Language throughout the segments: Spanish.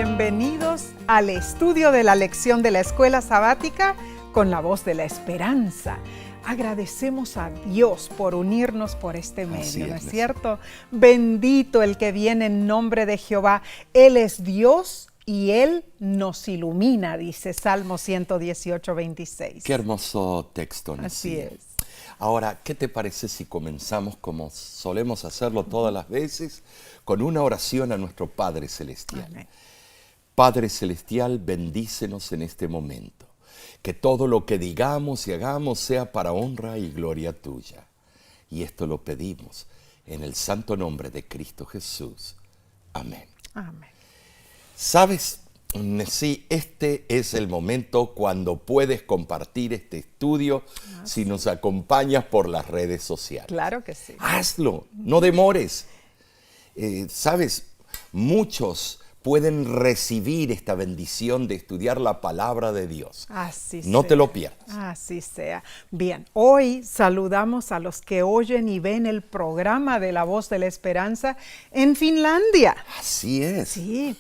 Bienvenidos al estudio de la lección de la Escuela Sabática con la voz de la esperanza. Agradecemos a Dios por unirnos por este medio, ¿no es cierto? Bendito el que viene en nombre de Jehová. Él es Dios y Él nos ilumina, dice Salmo 118, 26. Qué hermoso texto, ¿no? Así es. Ahora, ¿qué te parece si comenzamos como solemos hacerlo todas las veces, con una oración a nuestro Padre Celestial? Amén. Padre Celestial, bendícenos en este momento. Que todo lo que digamos y hagamos sea para honra y gloria tuya. Y esto lo pedimos en el santo nombre de Cristo Jesús. Amén. Amén. ¿Sabes? Sí, este es el momento cuando puedes compartir este estudio si nos acompañas por las redes sociales. Claro que sí. Hazlo, no demores. ¿Sabes? Muchos pueden recibir esta bendición de estudiar la palabra de Dios. Así no sea. te lo pierdas. Así sea. Bien, hoy saludamos a los que oyen y ven el programa de La Voz de la Esperanza en Finlandia. Así es. Sí.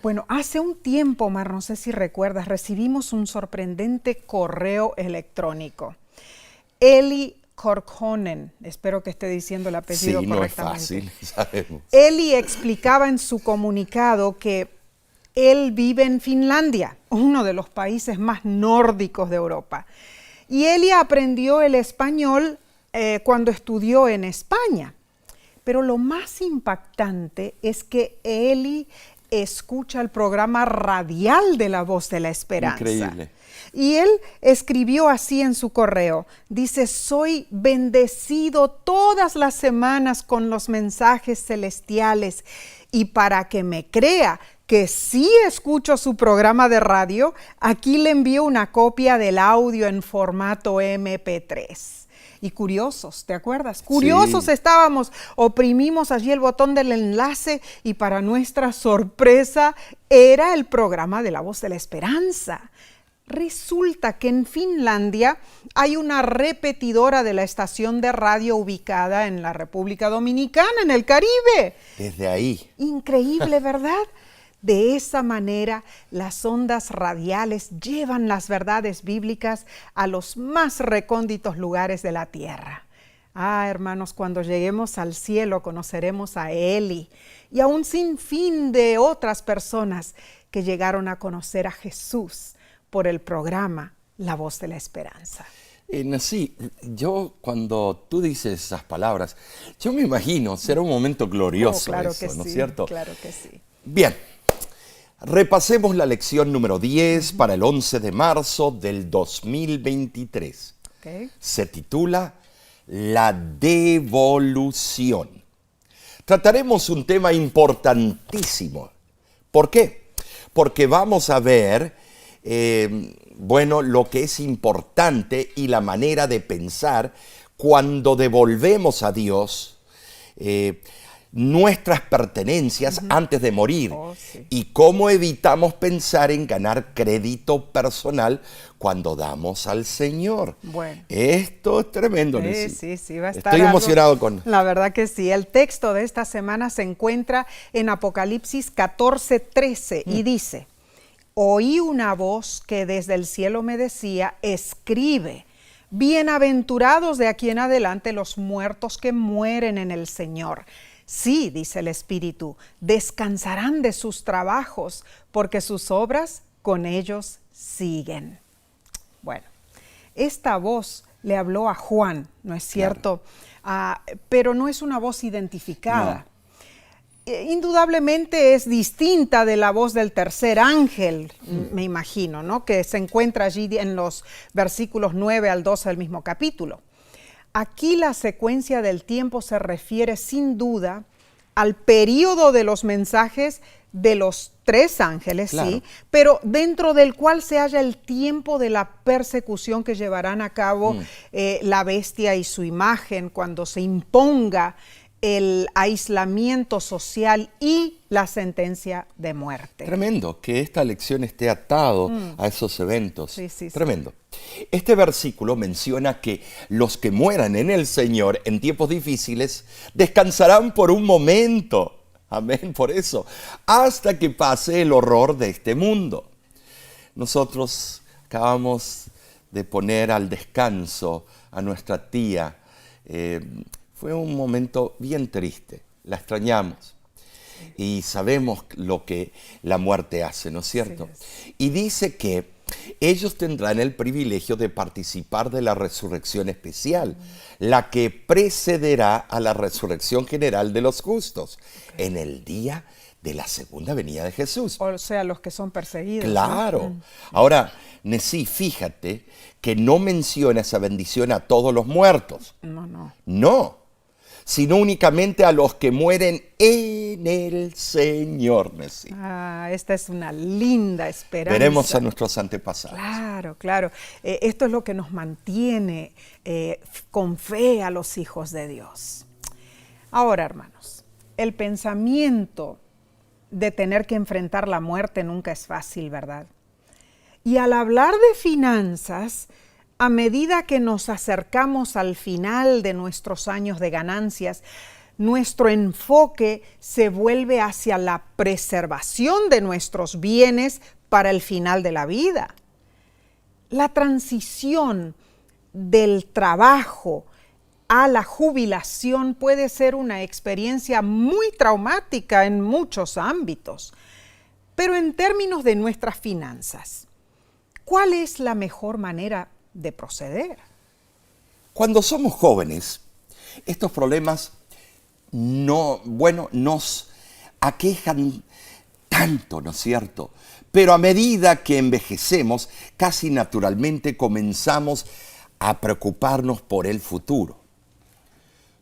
Bueno, hace un tiempo, Mar, no sé si recuerdas, recibimos un sorprendente correo electrónico. Eli Korkkonen, espero que esté diciendo el apellido correctamente. Sí, no es fácil, sabemos. Eli explicaba en su comunicado que él vive en Finlandia, uno de los países más nórdicos de Europa. Y Eli aprendió el español cuando estudió en España. Pero lo más impactante es que Eli escucha el programa radial de La Voz de la Esperanza. Increíble. Y él escribió así en su correo, dice: soy bendecido todas las semanas con los mensajes celestiales, y para que me crea que sí escucho su programa de radio, aquí le envío una copia del audio en formato MP3. Y curiosos, ¿te acuerdas? Curiosos Sí. Estábamos, oprimimos allí el botón del enlace y para nuestra sorpresa era el programa de La Voz de la Esperanza. Resulta que en Finlandia hay una repetidora de la estación de radio ubicada en la República Dominicana, en el Caribe. Desde ahí. Increíble, ¿verdad? De esa manera, las ondas radiales llevan las verdades bíblicas a los más recónditos lugares de la tierra. Ah, hermanos, cuando lleguemos al cielo conoceremos a Eli y a un sinfín de otras personas que llegaron a conocer a Jesús por el programa La Voz de la Esperanza. Sí, yo cuando tú dices esas palabras, yo me imagino, será un momento glorioso claro eso, que ¿no es sí, cierto? Claro que sí. Bien, repasemos la lección número 10 para el 11 de marzo del 2023. Okay. Se titula La devolución. Trataremos un tema importantísimo. ¿Por qué? Porque vamos a ver lo que es importante y la manera de pensar cuando devolvemos a Dios nuestras pertenencias antes de morir. Sí. Y cómo evitamos pensar en ganar crédito personal cuando damos al Señor. Bueno. Esto es tremendo, Nancy. Sí, va a estar Estoy algo. emocionado con... La verdad que sí. El texto de esta semana se encuentra en Apocalipsis 14:13 y dice: oí una voz que desde el cielo me decía: escribe, bienaventurados de aquí en adelante los muertos que mueren en el Señor. Sí, dice el Espíritu, descansarán de sus trabajos, porque sus obras con ellos siguen. Bueno, esta voz le habló a Juan, ¿no es cierto? Claro. Pero no es una voz identificada. No. Indudablemente es distinta de la voz del tercer ángel, me imagino, ¿no? Que se encuentra allí en los versículos 9 al 12 del mismo capítulo. Aquí la secuencia del tiempo se refiere sin duda al período de los mensajes de los tres ángeles, claro. Sí, pero dentro del cual se halla el tiempo de la persecución que llevarán a cabo la bestia y su imagen cuando se imponga el aislamiento social y la sentencia de muerte. Tremendo que esta lección esté atado a esos eventos. Sí. Tremendo. Este versículo menciona que los que mueran en el Señor en tiempos difíciles descansarán por un momento. Amén, por eso. Hasta que pase el horror de este mundo. Nosotros acabamos de poner al descanso a nuestra tía. Fue un momento bien triste. La extrañamos. Y sabemos lo que la muerte hace, ¿no es cierto? Sí. Y dice que ellos tendrán el privilegio de participar de la resurrección especial, la que precederá a la resurrección general de los justos, en el día de la segunda venida de Jesús. O sea, los que son perseguidos. Claro. ¿No? Ahora, Nesí, fíjate que no menciona esa bendición a todos los muertos. No, sino únicamente a los que mueren en el Señor, Nesí. Esta es una linda esperanza. Veremos a nuestros antepasados. Claro. Esto es lo que nos mantiene con fe a los hijos de Dios. Ahora, hermanos, el pensamiento de tener que enfrentar la muerte nunca es fácil, ¿verdad? Y al hablar de finanzas, a medida que nos acercamos al final de nuestros años de ganancias, nuestro enfoque se vuelve hacia la preservación de nuestros bienes para el final de la vida. La transición del trabajo a la jubilación puede ser una experiencia muy traumática en muchos ámbitos. Pero en términos de nuestras finanzas, ¿cuál es la mejor manera de proceder? Cuando somos jóvenes, estos problemas nos aquejan tanto, ¿no es cierto? Pero a medida que envejecemos, casi naturalmente comenzamos a preocuparnos por el futuro.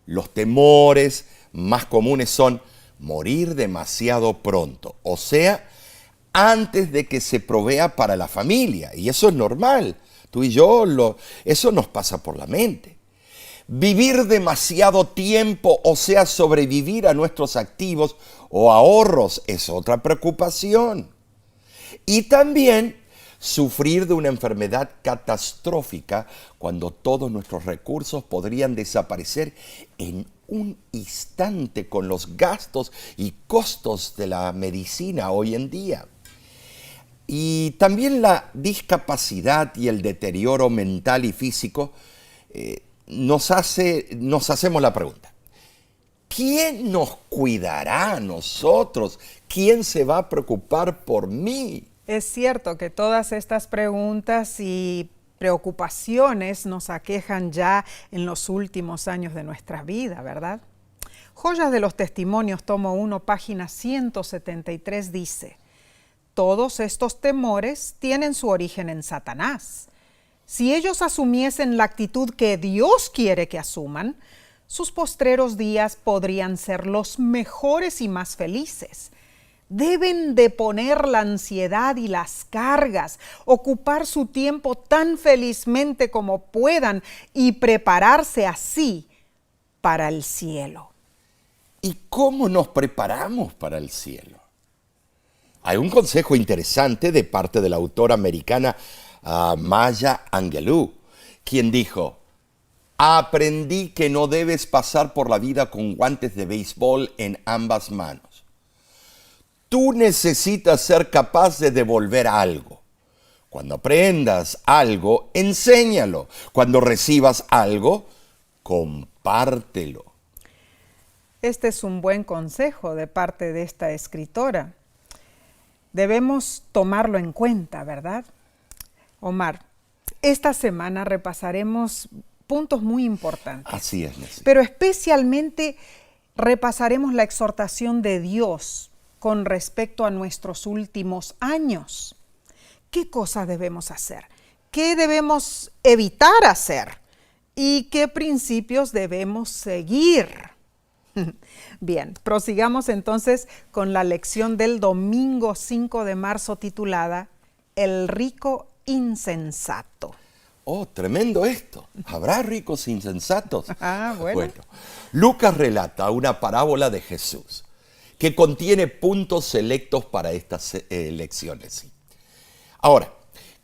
Los temores más comunes son morir demasiado pronto, o sea, antes de que se provea para la familia. Y eso es normal. Tú y yo, eso nos pasa por la mente. Vivir demasiado tiempo, o sea, sobrevivir a nuestros activos o ahorros, es otra preocupación. Y también sufrir de una enfermedad catastrófica cuando todos nuestros recursos podrían desaparecer en un instante con los gastos y costos de la medicina hoy en día. Y también la discapacidad y el deterioro mental y físico nos hacemos la pregunta: ¿quién nos cuidará a nosotros? ¿Quién se va a preocupar por mí? Es cierto que todas estas preguntas y preocupaciones nos aquejan ya en los últimos años de nuestra vida, ¿verdad? Joyas de los Testimonios, tomo 1, página 173, dice: todos estos temores tienen su origen en Satanás. Si ellos asumiesen la actitud que Dios quiere que asuman, sus postreros días podrían ser los mejores y más felices. Deben de poner la ansiedad y las cargas, ocupar su tiempo tan felizmente como puedan y prepararse así para el cielo. ¿Y cómo nos preparamos para el cielo? Hay un consejo interesante de parte de la autora americana Maya Angelou, quien dijo: aprendí que no debes pasar por la vida con guantes de béisbol en ambas manos. Tú necesitas ser capaz de devolver algo. Cuando aprendas algo, enséñalo. Cuando recibas algo, compártelo. Este es un buen consejo de parte de esta escritora. Debemos tomarlo en cuenta, ¿verdad? Omar, esta semana repasaremos puntos muy importantes. Así es, Nesí. Pero especialmente repasaremos la exhortación de Dios con respecto a nuestros últimos años. ¿Qué cosas debemos hacer? ¿Qué debemos evitar hacer? ¿Y qué principios debemos seguir? Bien, prosigamos entonces con la lección del domingo 5 de marzo titulada El rico insensato. Oh, tremendo esto. ¿Habrá ricos insensatos? Bueno. Lucas relata una parábola de Jesús que contiene puntos selectos para estas lecciones. Ahora,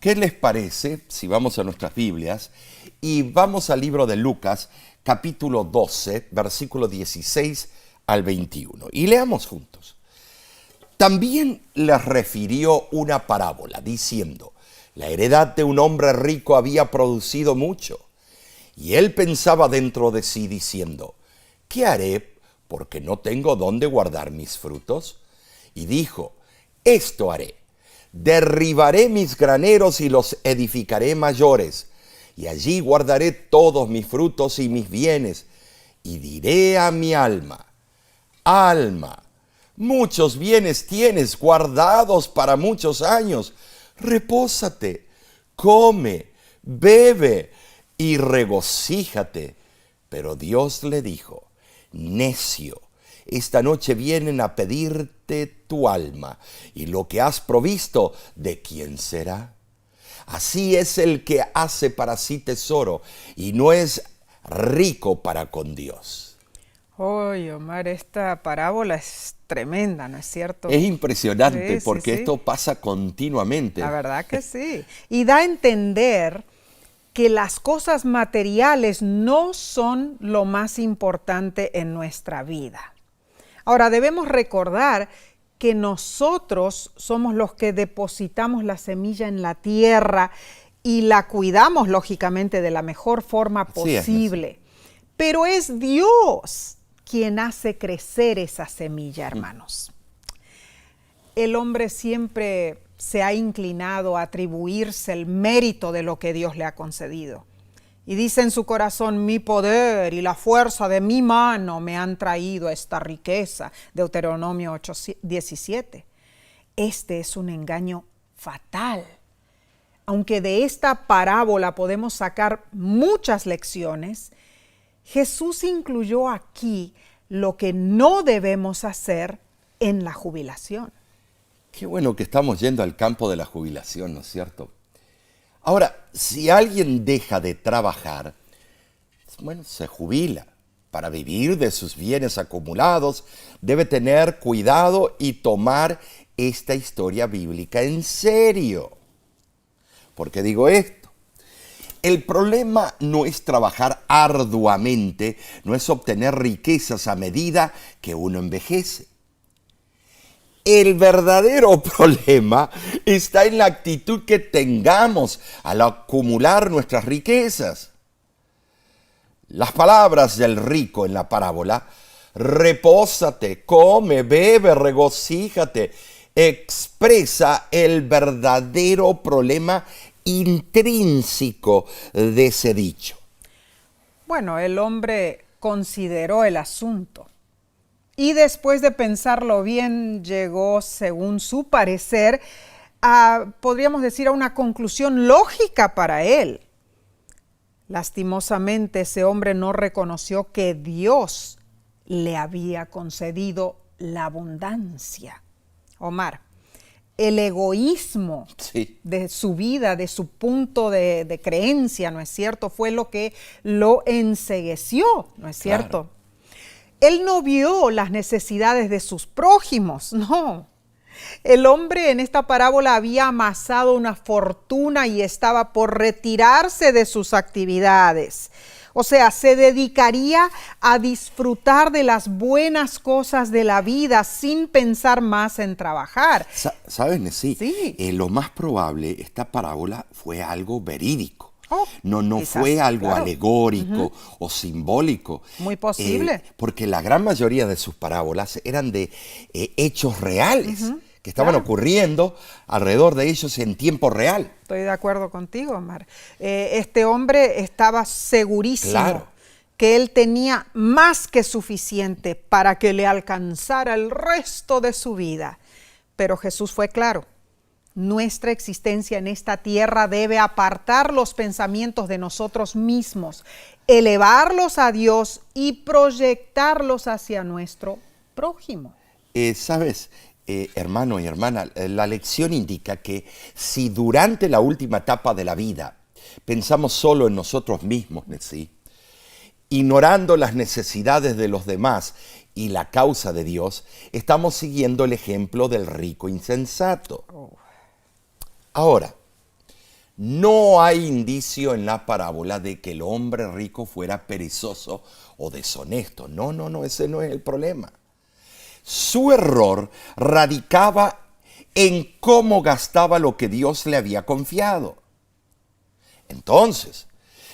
¿qué les parece si vamos a nuestras Biblias y vamos al libro de Lucas, capítulo 12, versículo 16 al 21. Y leamos juntos. También les refirió una parábola, diciendo, la heredad de un hombre rico había producido mucho. Y él pensaba dentro de sí, diciendo, ¿qué haré porque no tengo dónde guardar mis frutos? Y dijo, esto haré, derribaré mis graneros y los edificaré mayores, y allí guardaré todos mis frutos y mis bienes, y diré a mi alma, alma, muchos bienes tienes guardados para muchos años, repósate, come, bebe y regocíjate. Pero Dios le dijo, necio, esta noche vienen a pedirte tu alma, y lo que has provisto, ¿de quién será? Así es el que hace para sí tesoro y no es rico para con Dios. Oye, Omar, esta parábola es tremenda, ¿no es cierto? Es impresionante Sí, porque sí. esto pasa continuamente. La verdad que sí. Y da a entender que las cosas materiales no son lo más importante en nuestra vida. Ahora, debemos recordar que nosotros somos los que depositamos la semilla en la tierra y la cuidamos, lógicamente, de la mejor forma posible. Pero es Dios quien hace crecer esa semilla, hermanos. El hombre siempre se ha inclinado a atribuirse el mérito de lo que Dios le ha concedido. Y dice en su corazón, mi poder y la fuerza de mi mano me han traído esta riqueza. Deuteronomio 8:17. Este es un engaño fatal. Aunque de esta parábola podemos sacar muchas lecciones, Jesús incluyó aquí lo que no debemos hacer en la jubilación. Qué bueno que estamos yendo al campo de la jubilación, ¿no es cierto? Ahora, si alguien deja de trabajar, bueno, se jubila. Para vivir de sus bienes acumulados, debe tener cuidado y tomar esta historia bíblica en serio. ¿Por qué digo esto? El problema no es trabajar arduamente, no es obtener riquezas a medida que uno envejece. El verdadero problema está en la actitud que tengamos al acumular nuestras riquezas. Las palabras del rico en la parábola, repósate, come, bebe, regocíjate, expresa el verdadero problema intrínseco de ese dicho. Bueno, el hombre consideró el asunto y después de pensarlo bien llegó, según su parecer, podríamos decir, a una conclusión lógica para él. Lastimosamente, ese hombre no reconoció que Dios le había concedido la abundancia. Omar, el egoísmo de su vida, de su punto de creencia, ¿no es cierto?, fue lo que lo encegueció, ¿no es cierto? Claro. Él no vio las necesidades de sus prójimos, no. El hombre en esta parábola había amasado una fortuna y estaba por retirarse de sus actividades. O sea, se dedicaría a disfrutar de las buenas cosas de la vida sin pensar más en trabajar. ¿Sabes, Nesí? Sí. Lo más probable, esta parábola fue algo verídico. No quizás, fue algo claro, alegórico o simbólico. Muy posible. Porque la gran mayoría de sus parábolas eran de hechos reales que estaban ocurriendo alrededor de ellos en tiempo real. Estoy de acuerdo contigo, Omar. Este hombre estaba segurísimo que él tenía más que suficiente para que le alcanzara el resto de su vida. Pero Jesús fue claro. Nuestra existencia en esta tierra debe apartar los pensamientos de nosotros mismos, elevarlos a Dios y proyectarlos hacia nuestro prójimo. ¿Sabes, hermano y hermana? La lección indica que si durante la última etapa de la vida pensamos solo en nosotros mismos, ¿sí?, ignorando las necesidades de los demás y la causa de Dios, estamos siguiendo el ejemplo del rico insensato. Ahora, No hay indicio en la parábola de que el hombre rico fuera perezoso o deshonesto. No, ese no es el problema. Su error radicaba en cómo gastaba lo que Dios le había confiado. Entonces,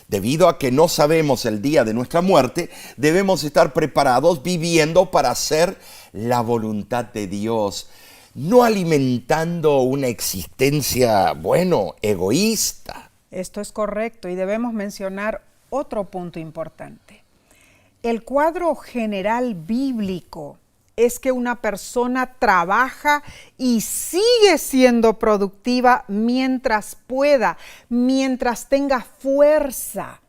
debido a que no sabemos el día de nuestra muerte, debemos estar preparados viviendo para hacer la voluntad de Dios, no alimentando una existencia, egoísta. Esto es correcto y debemos mencionar otro punto importante. El cuadro general bíblico es que una persona trabaja y sigue siendo productiva mientras pueda, mientras tenga fuerza.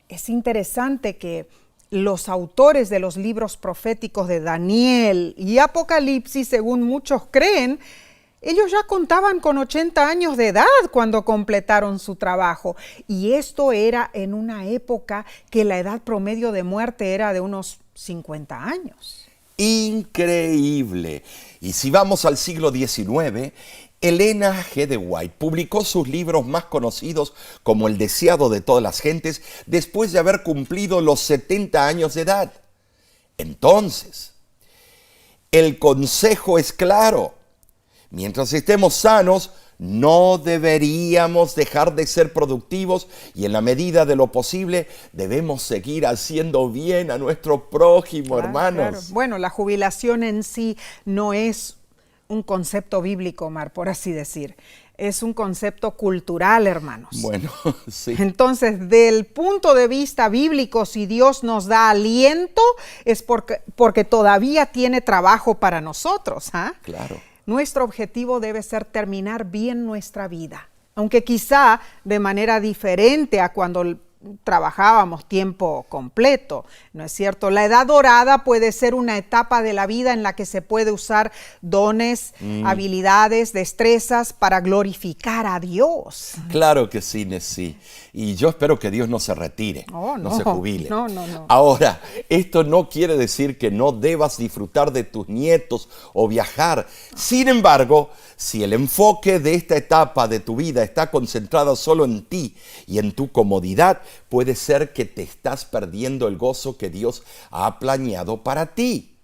Es interesante que los autores de los libros proféticos de Daniel y Apocalipsis, según muchos creen, ellos ya contaban con 80 años de edad cuando completaron su trabajo. Y esto era en una época que la edad promedio de muerte era de unos 50 años. Increíble. Y si vamos al siglo XIX, Elena G. de White publicó sus libros más conocidos como El deseado de todas las gentes después de haber cumplido los 70 años de edad. Entonces, el consejo es claro. Mientras estemos sanos, no deberíamos dejar de ser productivos y en la medida de lo posible debemos seguir haciendo bien a nuestro prójimo, hermanos. Claro. Bueno, la jubilación en sí no es un concepto bíblico, Omar, por así decir. Es un concepto cultural, hermanos. Bueno, sí. Entonces, del punto de vista bíblico, si Dios nos da aliento, es porque todavía tiene trabajo para nosotros. Claro. Nuestro objetivo debe ser terminar bien nuestra vida, aunque quizá de manera diferente a cuando trabajábamos tiempo completo, ¿no es cierto? La edad dorada puede ser una etapa de la vida en la que se puede usar dones, habilidades, destrezas para glorificar a Dios. Claro que sí, Nessie. Y yo espero que Dios no se retire, no se jubile. No. Ahora, esto no quiere decir que no debas disfrutar de tus nietos o viajar. Sin embargo, si el enfoque de esta etapa de tu vida está concentrado solo en ti y en tu comodidad, puede ser que te estás perdiendo el gozo que Dios ha planeado para ti.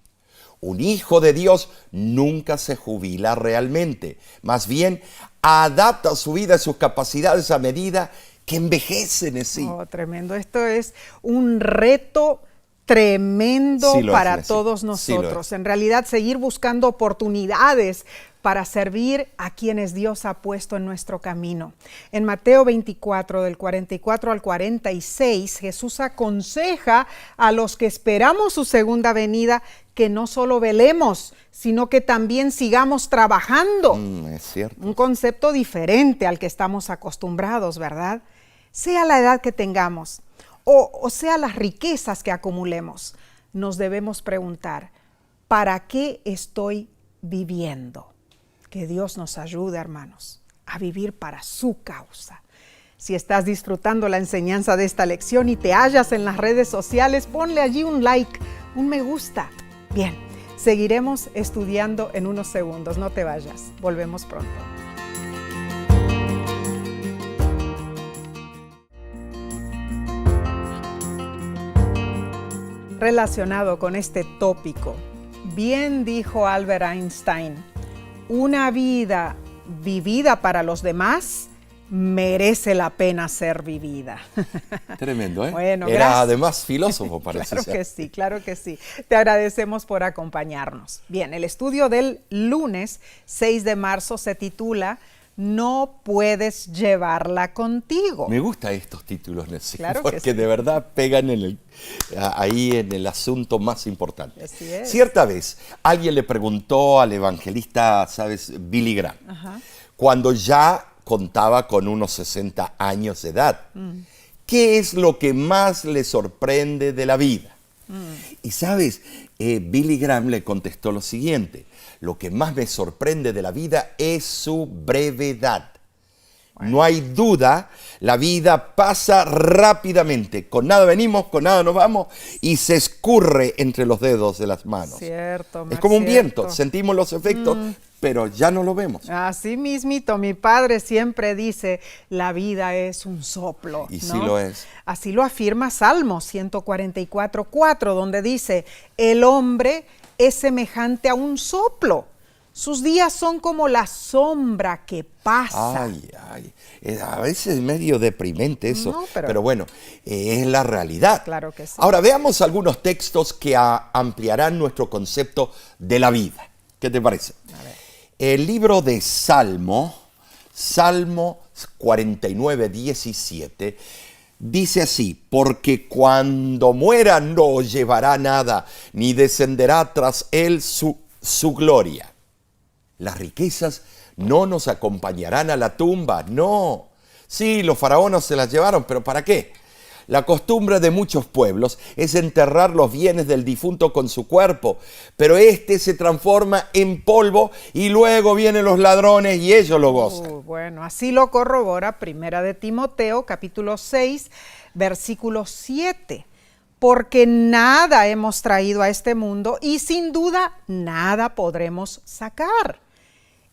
Un hijo de Dios nunca se jubila realmente. Más bien, adapta su vida y sus capacidades a medida que envejecen en sí. Oh, tremendo. Esto es un reto tremendo para todos nosotros. En realidad, seguir buscando oportunidades para servir a quienes Dios ha puesto en nuestro camino. En Mateo 24, del 44 al 46, Jesús aconseja a los que esperamos su segunda venida que no solo velemos, sino que también sigamos trabajando. Es cierto. Un concepto diferente al que estamos acostumbrados, ¿verdad? Sea la edad que tengamos, o sea las riquezas que acumulemos, nos debemos preguntar, ¿para qué estoy viviendo? Que Dios nos ayude, hermanos, a vivir para su causa. Si estás disfrutando la enseñanza de esta lección y te hallas en las redes sociales, ponle allí un like, un me gusta. Bien, seguiremos estudiando en unos segundos. No te vayas, volvemos pronto. Relacionado con este tópico, bien dijo Albert Einstein, una vida vivida para los demás merece la pena ser vivida. Tremendo, ¿eh? Bueno, era gracias. Además filósofo, parece Claro ser. que sí, claro que sí. Te agradecemos por acompañarnos. Bien, el estudio del lunes 6 de marzo se titula No puedes llevarla contigo. Me gustan estos títulos, Nessie, Claro que porque sí. de verdad pegan ahí en el asunto más importante. Así es. Cierta vez, alguien le preguntó al evangelista, ¿sabes? Billy Graham, cuando ya contaba con unos 60 años de edad, ¿qué es lo que más le sorprende de la vida? Y sabes, Billy Graham le contestó lo siguiente: lo que más me sorprende de la vida es su brevedad. No hay duda, la vida pasa rápidamente. Con nada venimos, con nada nos vamos y se escurre entre los dedos de las manos. Cierto, es como un cierto. viento, sentimos los efectos, pero ya no lo vemos. Así mismito, mi padre siempre dice, la vida es un soplo. Y ¿no? sí lo es. Así lo afirma Salmo 144:4, donde dice, el hombre es semejante a un soplo. Sus días son como la sombra que pasa. Ay, a veces es medio deprimente eso, No, pero bueno, es la realidad. Claro que sí. Ahora veamos algunos textos que ampliarán nuestro concepto de la vida. ¿Qué te parece? A ver. El libro de Salmo 49:17, dice así, porque cuando muera no llevará nada, ni descenderá tras él su gloria. Las riquezas no nos acompañarán a la tumba, no. Sí, los faraones se las llevaron, pero ¿para qué? La costumbre de muchos pueblos es enterrar los bienes del difunto con su cuerpo, pero este se transforma en polvo y luego vienen los ladrones y ellos lo gozan. Bueno, así lo corrobora Primera de Timoteo, capítulo 6, versículo 7. Porque nada hemos traído a este mundo y sin duda nada podremos sacar.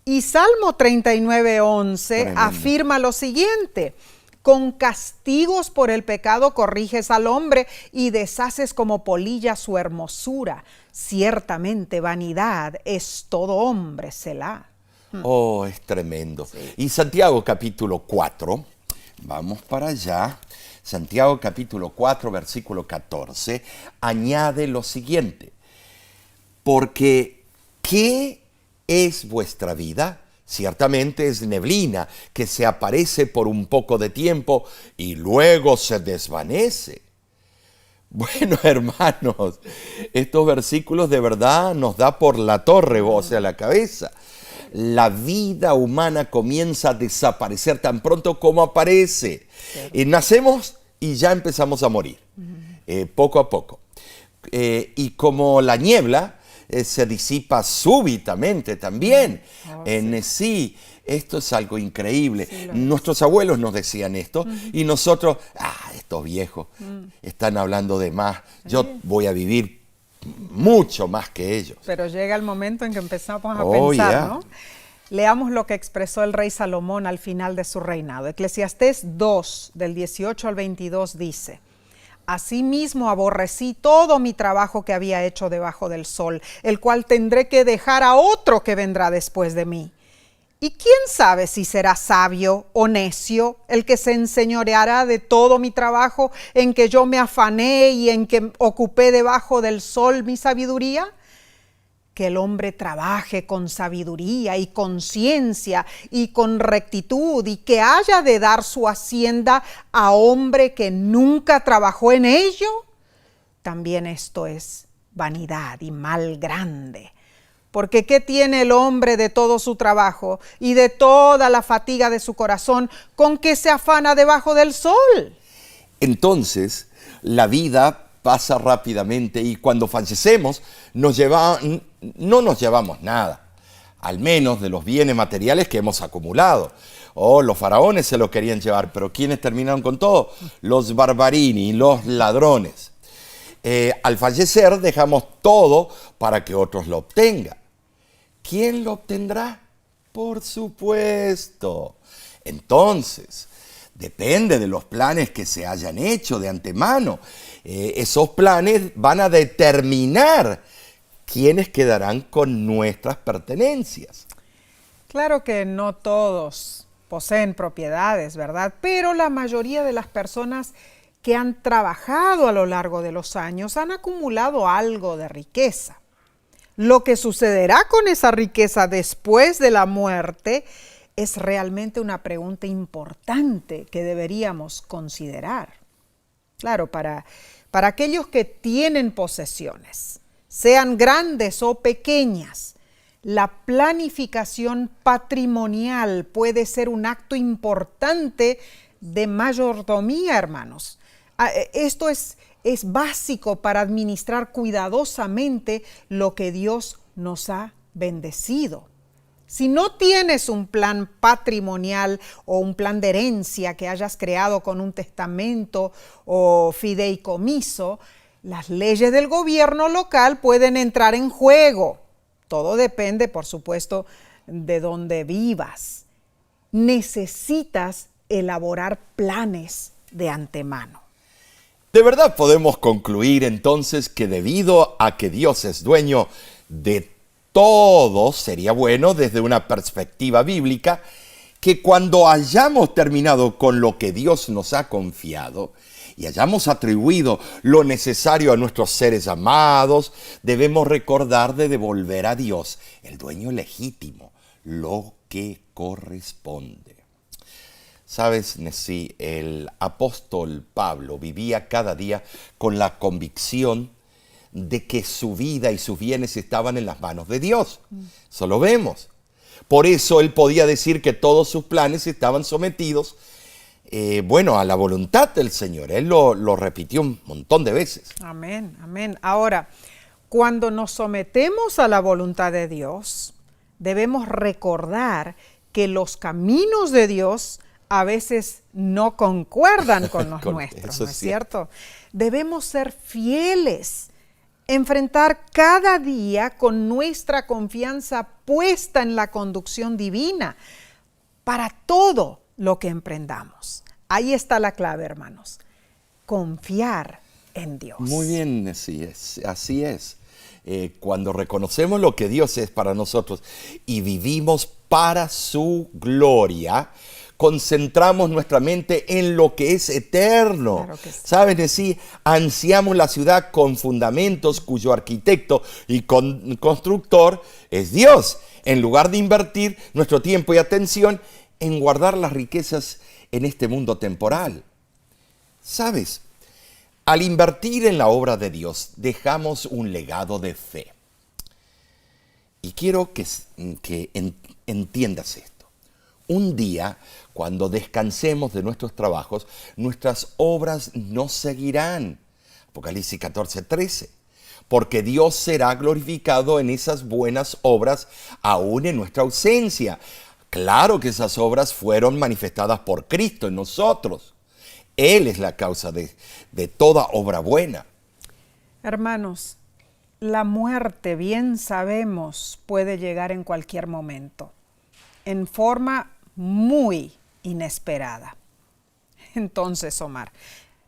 Y Salmo 39:11 afirma lo siguiente, con castigos por el pecado corriges al hombre y deshaces como polilla su hermosura. Ciertamente vanidad es todo hombre, Selah. Oh, es tremendo. Sí. Y Santiago capítulo 4, vamos para allá. Santiago capítulo 4, versículo 14, añade lo siguiente, porque ¿qué es vuestra vida? Ciertamente es neblina que se aparece por un poco de tiempo y luego se desvanece. Bueno, hermanos, estos versículos de verdad nos da por la torre, o sea, la cabeza. La vida humana comienza a desaparecer tan pronto como aparece. Nacemos y ya empezamos a morir, poco a poco. Y como la niebla se disipa súbitamente también. Sí, esto es algo increíble. Sí, nuestros abuelos nos decían esto y nosotros, estos viejos están hablando de más. Yo voy a vivir mucho más que ellos. Pero llega el momento en que empezamos a pensar, ¿no? Leamos lo que expresó el rey Salomón al final de su reinado. Eclesiastés 2, del 18 al 22 dice, asimismo aborrecí todo mi trabajo que había hecho debajo del sol, el cual tendré que dejar a otro que vendrá después de mí. ¿Y quién sabe si será sabio o necio el que se enseñoreará de todo mi trabajo en que yo me afané y en que ocupé debajo del sol mi sabiduría? Que el hombre trabaje con sabiduría y con ciencia y con rectitud y que haya de dar su hacienda a hombre que nunca trabajó en ello. También esto es vanidad y mal grande. Porque ¿qué tiene el hombre de todo su trabajo y de toda la fatiga de su corazón con que se afana debajo del sol? Entonces, la vida pasa rápidamente y cuando fallecemos no nos llevamos nada, al menos de los bienes materiales que hemos acumulado. Los faraones se lo querían llevar, pero ¿quiénes terminaron con todo? Los barbarini, los ladrones. Al fallecer dejamos todo para que otros lo obtengan. ¿Quién lo obtendrá? Por supuesto. Entonces, depende de los planes que se hayan hecho de antemano. Esos planes van a determinar quiénes quedarán con nuestras pertenencias. Claro que no todos poseen propiedades, ¿verdad? Pero la mayoría de las personas que han trabajado a lo largo de los años han acumulado algo de riqueza. Lo que sucederá con esa riqueza después de la muerte es realmente una pregunta importante que deberíamos considerar. Claro, para aquellos que tienen posesiones, sean grandes o pequeñas, la planificación patrimonial puede ser un acto importante de mayordomía, hermanos. Esto es básico para administrar cuidadosamente lo que Dios nos ha bendecido. Si no tienes un plan patrimonial o un plan de herencia que hayas creado con un testamento o fideicomiso, las leyes del gobierno local pueden entrar en juego. Todo depende, por supuesto, de dónde vivas. Necesitas elaborar planes de antemano. De verdad podemos concluir entonces que debido a que Dios es dueño de todo, sería bueno desde una perspectiva bíblica que cuando hayamos terminado con lo que Dios nos ha confiado y hayamos atribuido lo necesario a nuestros seres amados, debemos recordar de devolver a Dios, el dueño legítimo, lo que corresponde. Sabes, Nesí, el apóstol Pablo vivía cada día con la convicción de que su vida y sus bienes estaban en las manos de Dios. Eso lo vemos. Por eso él podía decir que todos sus planes estaban sometidos, a la voluntad del Señor. Él lo repitió un montón de veces. Amén, amén. Ahora, cuando nos sometemos a la voluntad de Dios, debemos recordar que los caminos de Dios a veces no concuerdan con los nuestros, ¿no es cierto? Debemos ser fieles, enfrentar cada día con nuestra confianza puesta en la conducción divina para todo lo que emprendamos. Ahí está la clave, hermanos. Confiar en Dios. Muy bien, así es. Cuando reconocemos lo que Dios es para nosotros y vivimos para su gloria, concentramos nuestra mente en lo que es eterno. Claro que sí. ¿Saben? Sí, ansiamos la ciudad con fundamentos cuyo arquitecto y constructor es Dios, en lugar de invertir nuestro tiempo y atención en guardar las riquezas en este mundo temporal. ¿Sabes? Al invertir en la obra de Dios, dejamos un legado de fe. Y quiero que entiendas esto. Un día, cuando descansemos de nuestros trabajos, nuestras obras no seguirán. Apocalipsis 14:13. Porque Dios será glorificado en esas buenas obras, aún en nuestra ausencia. Claro que esas obras fueron manifestadas por Cristo en nosotros. Él es la causa de toda obra buena. Hermanos, la muerte, bien sabemos, puede llegar en cualquier momento, en forma muy inesperada. Entonces, Omar,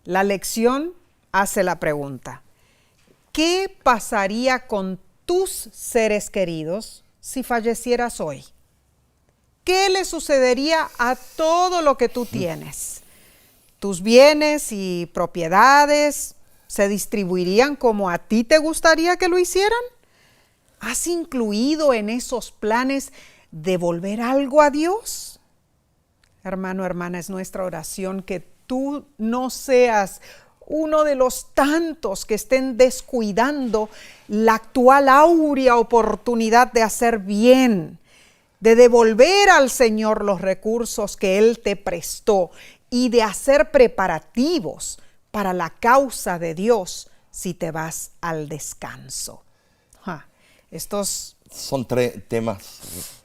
la lección hace la pregunta: ¿qué pasaría con tus seres queridos si fallecieras hoy? ¿Qué le sucedería a todo lo que tú tienes? ¿Tus bienes y propiedades se distribuirían como a ti te gustaría que lo hicieran? ¿Has incluido en esos planes devolver algo a Dios? Hermano, hermana, es nuestra oración que tú no seas uno de los tantos que estén descuidando la actual áurea oportunidad de hacer bien, de devolver al Señor los recursos que Él te prestó y de hacer preparativos para la causa de Dios si te vas al descanso. Estos son temas.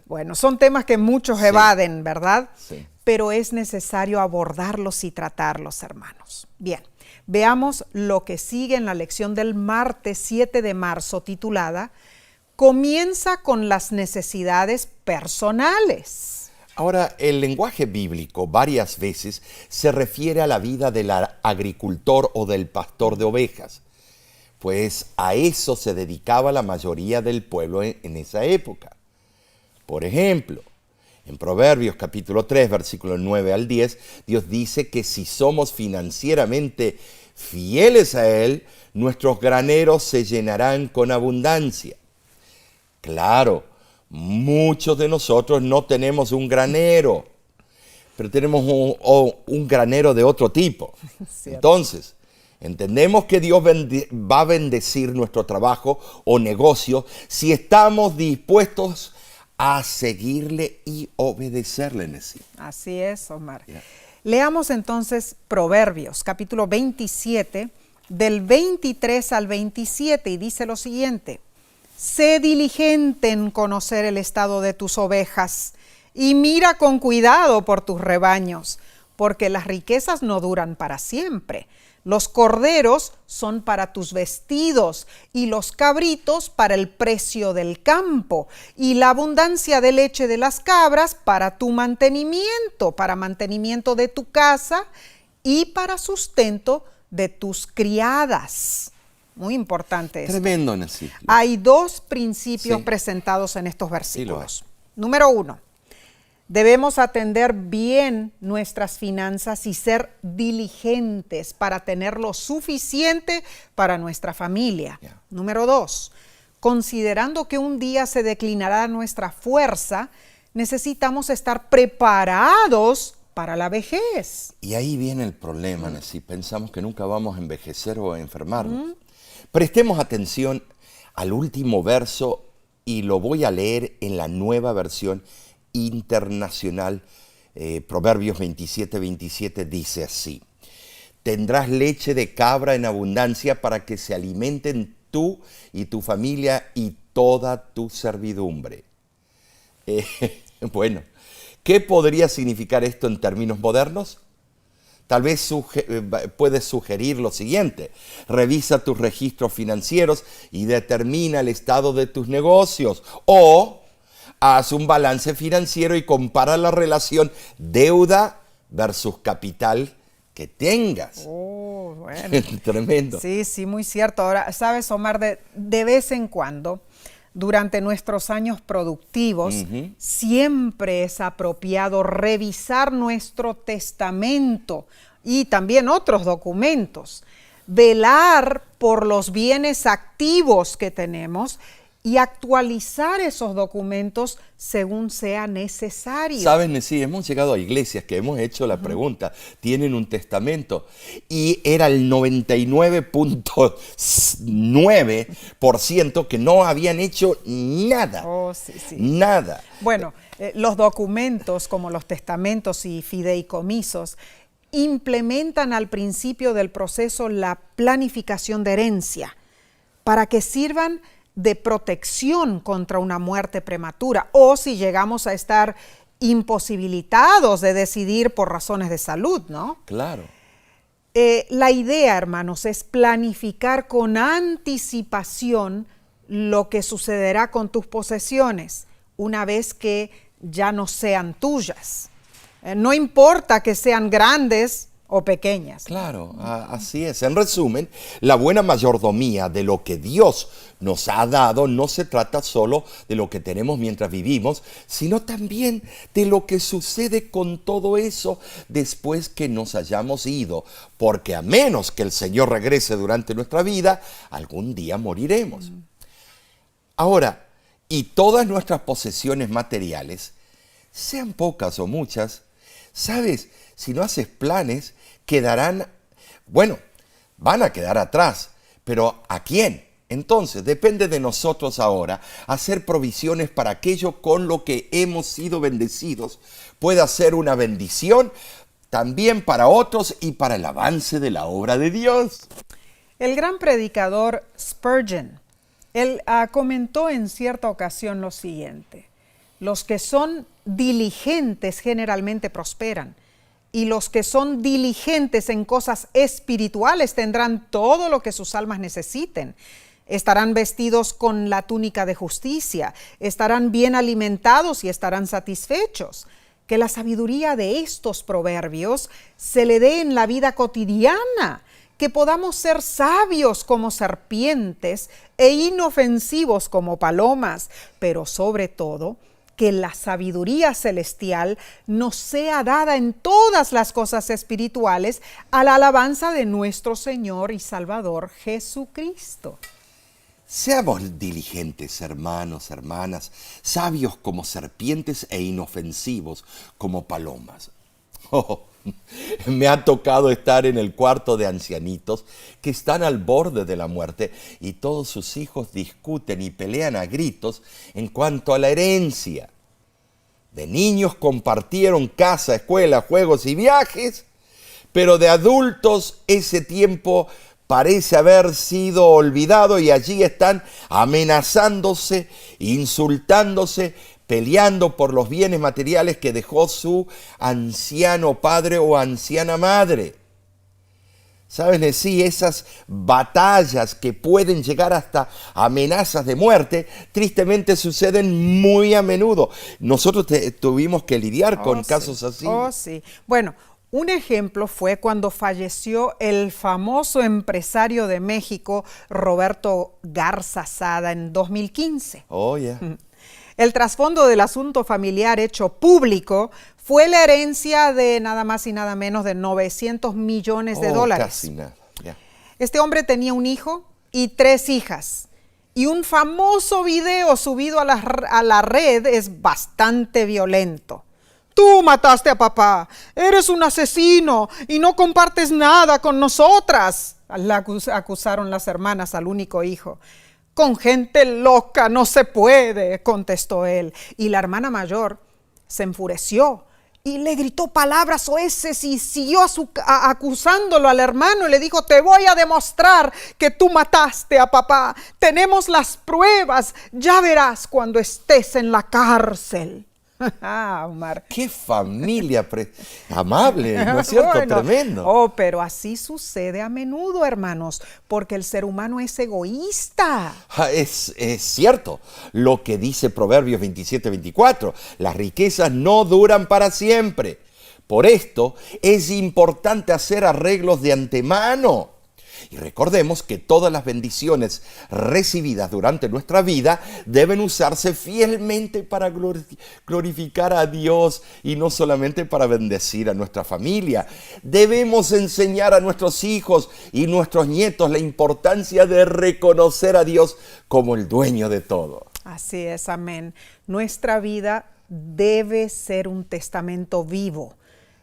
Bueno, son temas que muchos evaden, ¿verdad? Sí. Pero es necesario abordarlos y tratarlos, hermanos. Bien, veamos lo que sigue en la lección del martes 7 de marzo titulada Comienza con las necesidades personales. Ahora, el lenguaje bíblico varias veces se refiere a la vida del agricultor o del pastor de ovejas, pues a eso se dedicaba la mayoría del pueblo en esa época. Por ejemplo, en Proverbios capítulo 3, versículos 9 al 10, Dios dice que si somos financieramente fieles a Él, nuestros graneros se llenarán con abundancia. Claro, muchos de nosotros no tenemos un granero, pero tenemos un granero de otro tipo. Entonces, entendemos que Dios va a bendecir nuestro trabajo o negocio si estamos dispuestos a seguirle y obedecerle en sí. Así es, Omar. Leamos entonces Proverbios, capítulo 27, del 23 al 27, y dice lo siguiente: sé diligente en conocer el estado de tus ovejas y mira con cuidado por tus rebaños, porque las riquezas no duran para siempre. Los corderos son para tus vestidos y los cabritos para el precio del campo y la abundancia de leche de las cabras para tu mantenimiento, para mantenimiento de tu casa y para sustento de tus criadas. Muy importante esto. Tremendo, Nancy. Hay dos principios Sí. presentados en estos versículos. Sí Número 1. Debemos atender bien nuestras finanzas y ser diligentes para tener lo suficiente para nuestra familia. Yeah. Número 2, considerando que un día se declinará nuestra fuerza, necesitamos estar preparados para la vejez. Y ahí viene el problema, Nancy. Pensamos que nunca vamos a envejecer o a enfermarnos. Prestemos atención al último verso y lo voy a leer en la Nueva Versión Internacional. Proverbios 27:27 dice así: tendrás leche de cabra en abundancia para que se alimenten tú y tu familia y toda tu servidumbre. Bueno, ¿qué podría significar esto en términos modernos? Tal vez puedes sugerir lo siguiente: revisa tus registros financieros y determina el estado de tus negocios. O haz un balance financiero y compara la relación deuda versus capital que tengas. Oh, bueno. Tremendo. Sí, muy cierto. Ahora, sabes, Omar, de vez en cuando, durante nuestros años productivos, siempre es apropiado revisar nuestro testamento y también otros documentos, velar por los bienes activos que tenemos y actualizar esos documentos según sea necesario. Sabes, Nessie, hemos llegado a iglesias que hemos hecho la pregunta, ¿tienen un testamento? Y era el 99.9% que no habían hecho nada. Oh, sí. Nada. Bueno, los documentos como los testamentos y fideicomisos implementan al principio del proceso la planificación de herencia para que sirvan de protección contra una muerte prematura o si llegamos a estar imposibilitados de decidir por razones de salud, ¿no? Claro. La idea, hermanos, es planificar con anticipación lo que sucederá con tus posesiones una vez que ya no sean tuyas. No importa que sean grandes o pequeñas. Claro, así es. En resumen, la buena mayordomía de lo que Dios nos ha dado no se trata solo de lo que tenemos mientras vivimos, sino también de lo que sucede con todo eso después que nos hayamos ido, porque a menos que el Señor regrese durante nuestra vida, algún día moriremos. Ahora, y todas nuestras posesiones materiales, sean pocas o muchas, ¿sabes? Si no haces planes, van a quedar atrás. Pero ¿a quién? Entonces, depende de nosotros ahora hacer provisiones para aquello con lo que hemos sido bendecidos. Pueda ser una bendición también para otros y para el avance de la obra de Dios. El gran predicador Spurgeon, él comentó en cierta ocasión lo siguiente: los que son diligentes generalmente prosperan, y los que son diligentes en cosas espirituales tendrán todo lo que sus almas necesiten. Estarán vestidos con la túnica de justicia, estarán bien alimentados y estarán satisfechos. Que la sabiduría de estos proverbios se le dé en la vida cotidiana, que podamos ser sabios como serpientes e inofensivos como palomas, pero sobre todo, que la sabiduría celestial nos sea dada en todas las cosas espirituales a la alabanza de nuestro Señor y Salvador Jesucristo. Seamos diligentes, hermanos, hermanas, sabios como serpientes e inofensivos como palomas. Me ha tocado estar en el cuarto de ancianitos que están al borde de la muerte y todos sus hijos discuten y pelean a gritos en cuanto a la herencia. De niños compartieron casa, escuela, juegos y viajes, pero de adultos ese tiempo parece haber sido olvidado y allí están amenazándose, insultándose, peleando por los bienes materiales que dejó su anciano padre o anciana madre. ¿Sabes? Sí, esas batallas que pueden llegar hasta amenazas de muerte, tristemente suceden muy a menudo. Nosotros tuvimos que lidiar con casos así. Oh, sí. Bueno, un ejemplo fue cuando falleció el famoso empresario de México, Roberto Garza Sada, en 2015. Oh, yeah. El trasfondo del asunto familiar hecho público fue la herencia de nada más y nada menos de 900 millones de dólares. Casi nada. Yeah. Este hombre tenía un hijo y 3 hijas. Y un famoso video subido a la red es bastante violento. Tú mataste a papá, eres un asesino y no compartes nada con nosotras, le acusaron las hermanas al único hijo. Con gente loca no se puede, contestó él. Y la hermana mayor se enfureció y le gritó palabras soeces y siguió acusándolo al hermano y le dijo: te voy a demostrar que tú mataste a papá. Tenemos las pruebas, ya verás cuando estés en la cárcel. Omar. ¡Qué familia amable! ¿No es cierto? Bueno, tremendo. Oh, pero así sucede a menudo, hermanos, porque el ser humano es egoísta. Es cierto lo que dice Proverbios 27-24. Las riquezas no duran para siempre. Por esto es importante hacer arreglos de antemano. Y recordemos que todas las bendiciones recibidas durante nuestra vida deben usarse fielmente para glorificar a Dios y no solamente para bendecir a nuestra familia. Debemos enseñar a nuestros hijos y nuestros nietos la importancia de reconocer a Dios como el dueño de todo. Así es, amén. Nuestra vida debe ser un testamento vivo.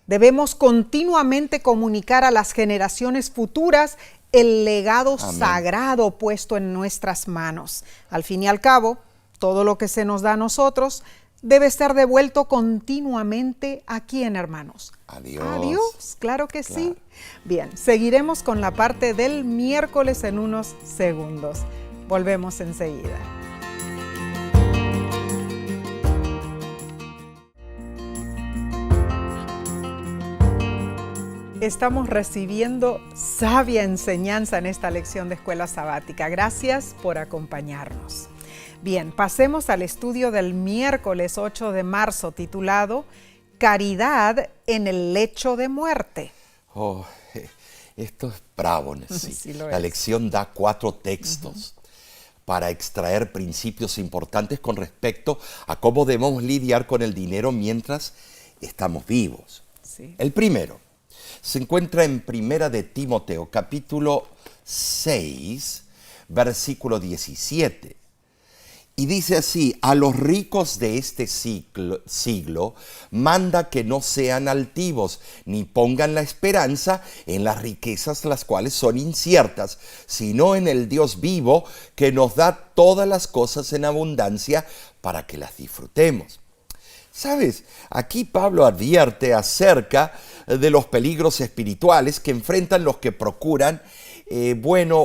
Debemos continuamente comunicar a las generaciones futuras el legado sagrado puesto en nuestras manos. Al fin y al cabo, todo lo que se nos da a nosotros debe ser devuelto continuamente a quién, hermanos. A Dios. A Dios, claro que sí. Bien, seguiremos con la parte del miércoles en unos segundos. Volvemos enseguida. Estamos recibiendo sabia enseñanza en esta lección de escuela sabática. Gracias por acompañarnos. Bien, pasemos al estudio del miércoles 8 de marzo titulado Caridad en el lecho de muerte. Oh, esto es bravo, sí. Sí lo La es. lección da 4 textos para extraer principios importantes con respecto a cómo debemos lidiar con el dinero mientras estamos vivos. Sí. El primero se encuentra en Primera de Timoteo, capítulo 6, versículo 17. Y dice así: a los ricos de este siglo manda que no sean altivos, ni pongan la esperanza en las riquezas las cuales son inciertas, sino en el Dios vivo que nos da todas las cosas en abundancia para que las disfrutemos. ¿Sabes? Aquí Pablo advierte acerca de los peligros espirituales que enfrentan los que procuran,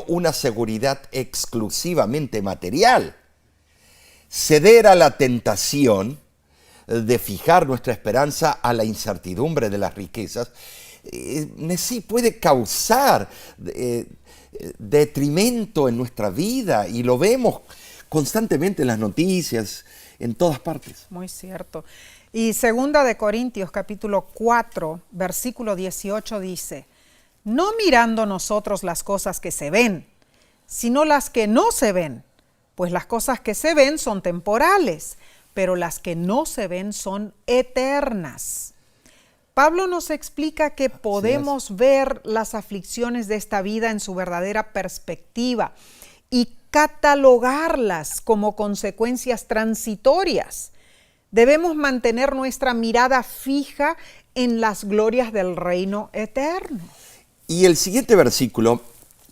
una seguridad exclusivamente material. Ceder a la tentación de fijar nuestra esperanza a la incertidumbre de las riquezas sí puede causar detrimento en nuestra vida, y lo vemos constantemente en las noticias, en todas partes. Muy cierto. Y segunda de Corintios, capítulo 4, versículo 18 dice: no mirando nosotros las cosas que se ven, sino las que no se ven, pues las cosas que se ven son temporales, pero las que no se ven son eternas. Pablo nos explica que podemos ver las aflicciones de esta vida en su verdadera perspectiva y catalogarlas como consecuencias transitorias. Debemos mantener nuestra mirada fija en las glorias del reino eterno. Y el siguiente versículo,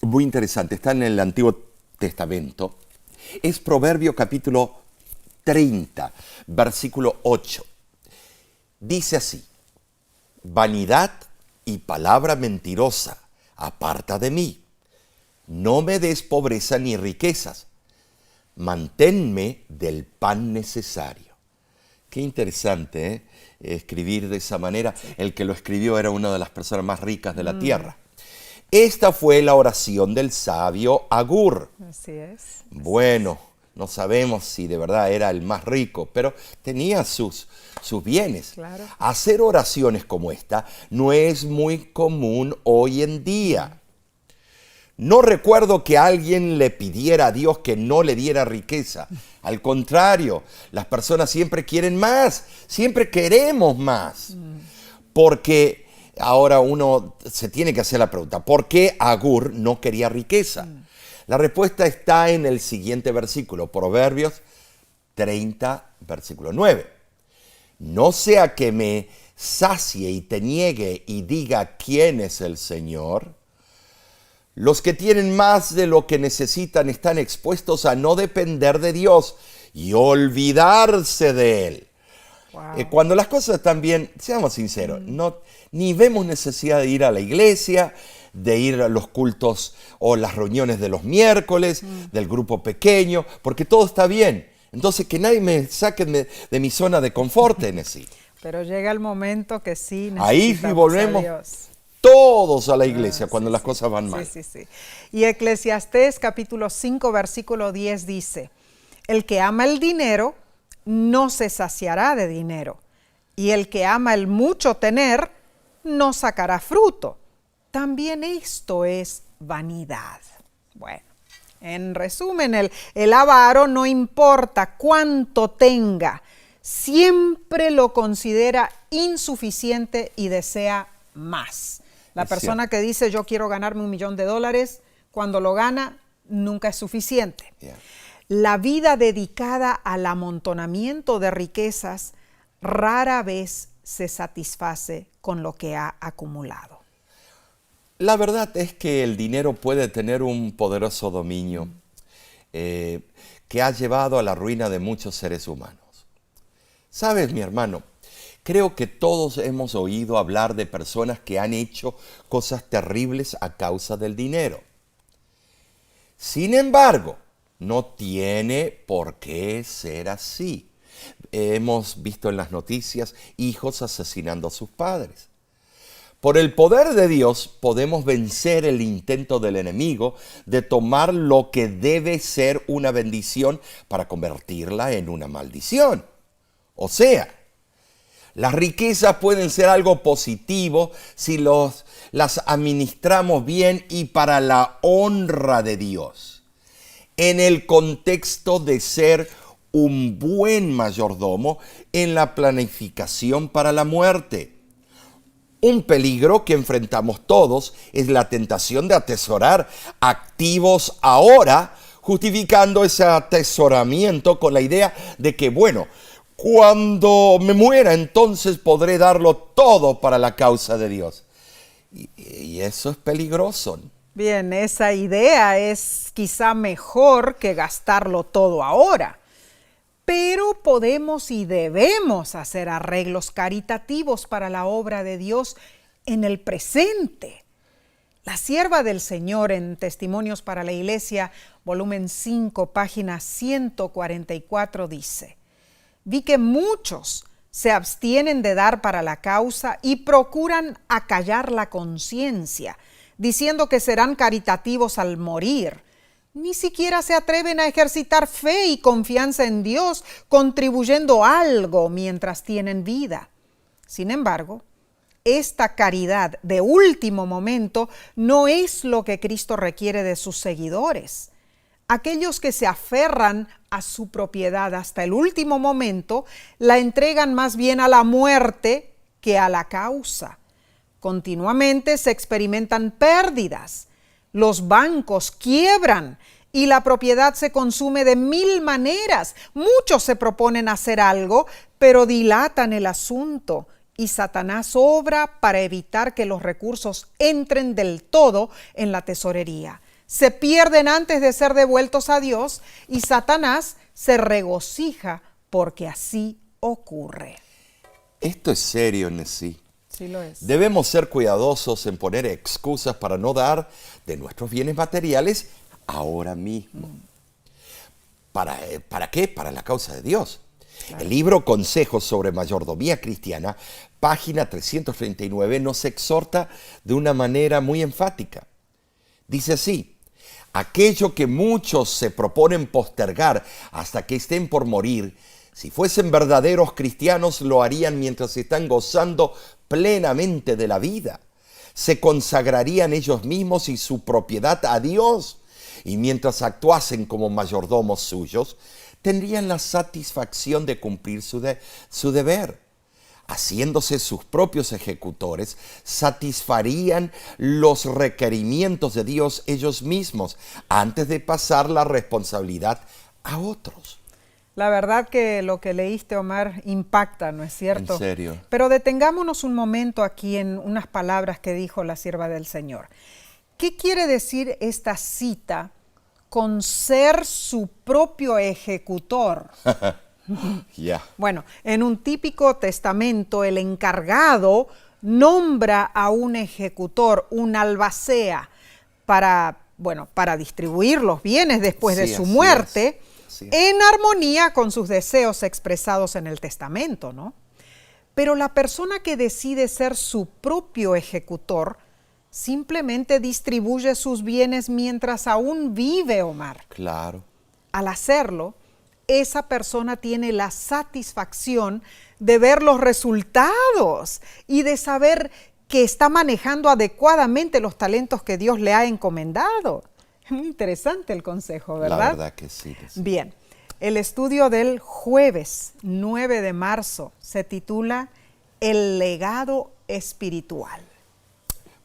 muy interesante, está en el Antiguo Testamento, es Proverbio capítulo 30, versículo 8. Dice así: vanidad y palabra mentirosa, aparta de mí. no me des pobreza ni riquezas, manténme del pan necesario. Qué interesante, ¿eh? Escribir de esa manera. El que lo escribió era una de las personas más ricas de la tierra. Esta fue la oración del sabio Agur. Así es. Bueno, no sabemos si de verdad era el más rico, pero tenía sus bienes. Claro. Hacer oraciones como esta no es muy común hoy en día. No recuerdo que alguien le pidiera a Dios que no le diera riqueza. Al contrario, las personas siempre quieren más, siempre queremos más. Porque ahora uno se tiene que hacer la pregunta, ¿por qué Agur no quería riqueza? La respuesta está en el siguiente versículo, Proverbios 30, versículo 9. No sea que me sacie y te niegue y diga quién es el Señor. Los que tienen más de lo que necesitan están expuestos a no depender de Dios y olvidarse de Él. Wow. Cuando las cosas están bien, seamos sinceros, ni vemos necesidad de ir a la iglesia, de ir a los cultos o las reuniones de los miércoles, del grupo pequeño, porque todo está bien. Entonces, que nadie me saque de mi zona de confort, Tennessee. Pero llega el momento que sí necesitamos Ahí sí volvemos a Dios. todos a la iglesia cuando las cosas van mal. Sí. Y Eclesiastés capítulo 5, versículo 10 dice, el que ama el dinero no se saciará de dinero, y el que ama el mucho tener no sacará fruto. También esto es vanidad. Bueno, en resumen, el avaro no importa cuánto tenga, siempre lo considera insuficiente y desea más. La persona que dice yo quiero ganarme $1,000,000, cuando lo gana nunca es suficiente. Yeah. La vida dedicada al amontonamiento de riquezas rara vez se satisface con lo que ha acumulado. La verdad es que el dinero puede tener un poderoso dominio que ha llevado a la ruina de muchos seres humanos. ¿Sabes, mi hermano? Creo que todos hemos oído hablar de personas que han hecho cosas terribles a causa del dinero. Sin embargo, no tiene por qué ser así. Hemos visto en las noticias hijos asesinando a sus padres. Por el poder de Dios podemos vencer el intento del enemigo de tomar lo que debe ser una bendición para convertirla en una maldición. O sea, las riquezas pueden ser algo positivo si las administramos bien y para la honra de Dios, en el contexto de ser un buen mayordomo en la planificación para la muerte. Un peligro que enfrentamos todos es la tentación de atesorar activos ahora, justificando ese atesoramiento con la idea de que, bueno, cuando me muera entonces podré darlo todo para la causa de Dios. Y eso es peligroso. Bien, esa idea es quizá mejor que gastarlo todo ahora. Pero podemos y debemos hacer arreglos caritativos para la obra de Dios en el presente. La sierva del Señor en Testimonios para la Iglesia, volumen 5, página 144, dice: vi que muchos se abstienen de dar para la causa y procuran acallar la conciencia, diciendo que serán caritativos al morir. Ni siquiera se atreven a ejercitar fe y confianza en Dios, contribuyendo algo mientras tienen vida. Sin embargo, esta caridad de último momento no es lo que Cristo requiere de sus seguidores. Aquellos que se aferran a su propiedad hasta el último momento la entregan más bien a la muerte que a la causa. Continuamente se experimentan pérdidas. Los bancos quiebran y la propiedad se consume de 1000 maneras. Muchos se proponen hacer algo, pero dilatan el asunto y Satanás obra para evitar que los recursos entren del todo en la tesorería. Se pierden antes de ser devueltos a Dios y Satanás se regocija porque así ocurre. Esto es serio, Nessie. Sí lo es. Debemos ser cuidadosos en poner excusas para no dar de nuestros bienes materiales ahora mismo. ¿Para qué? Para la causa de Dios. Claro. El libro Consejos sobre Mayordomía Cristiana, página 339, nos exhorta de una manera muy enfática. Dice así: aquello que muchos se proponen postergar hasta que estén por morir, si fuesen verdaderos cristianos lo harían mientras están gozando plenamente de la vida. Se consagrarían ellos mismos y su propiedad a Dios, y mientras actuasen como mayordomos suyos, tendrían la satisfacción de cumplir su deber. Haciéndose sus propios ejecutores, satisfarían los requerimientos de Dios ellos mismos antes de pasar la responsabilidad a otros. La verdad que lo que leíste, Omar, impacta, ¿no es cierto? En serio. Pero detengámonos un momento aquí en unas palabras que dijo la sierva del Señor. ¿Qué quiere decir esta cita con ser su propio ejecutor? Yeah. Bueno, en un típico testamento, el encargado nombra a un ejecutor, un albacea, para distribuir los bienes después de su muerte, en armonía con sus deseos expresados en el testamento, ¿no? Pero la persona que decide ser su propio ejecutor simplemente distribuye sus bienes mientras aún vive, Omar. Claro. Al hacerlo, esa persona tiene la satisfacción de ver los resultados y de saber que está manejando adecuadamente los talentos que Dios le ha encomendado. Es muy interesante el consejo, ¿verdad? La verdad que sí. Bien, el estudio del jueves 9 de marzo se titula El legado espiritual.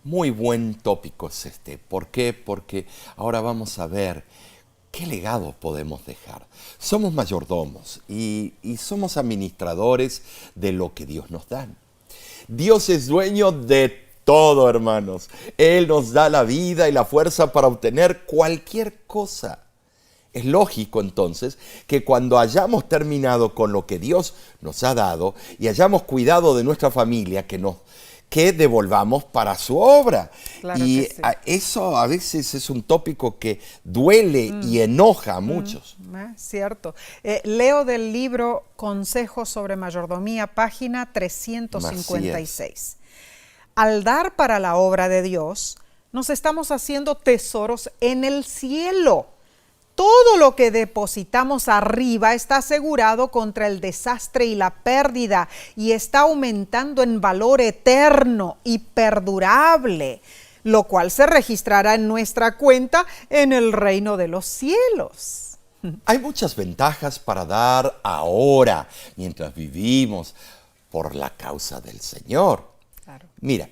Muy buen tópico es este. ¿Por qué? Porque ahora vamos a ver qué legado podemos dejar. Somos mayordomos y somos administradores de lo que Dios nos da. Dios es dueño de todo, hermanos. Él nos da la vida y la fuerza para obtener cualquier cosa. Es lógico, entonces, que cuando hayamos terminado con lo que Dios nos ha dado y hayamos cuidado de nuestra familia, que devolvamos para su obra. Claro y que sí. Eso a veces es un tópico que duele y enoja a muchos. Cierto. Leo del libro Consejos sobre Mayordomía, página 356. Al dar para la obra de Dios, nos estamos haciendo tesoros en el cielo. Todo lo que depositamos arriba está asegurado contra el desastre y la pérdida y está aumentando en valor eterno y perdurable, lo cual se registrará en nuestra cuenta en el reino de los cielos. Hay muchas ventajas para dar ahora, mientras vivimos, por la causa del Señor. Claro. Mira,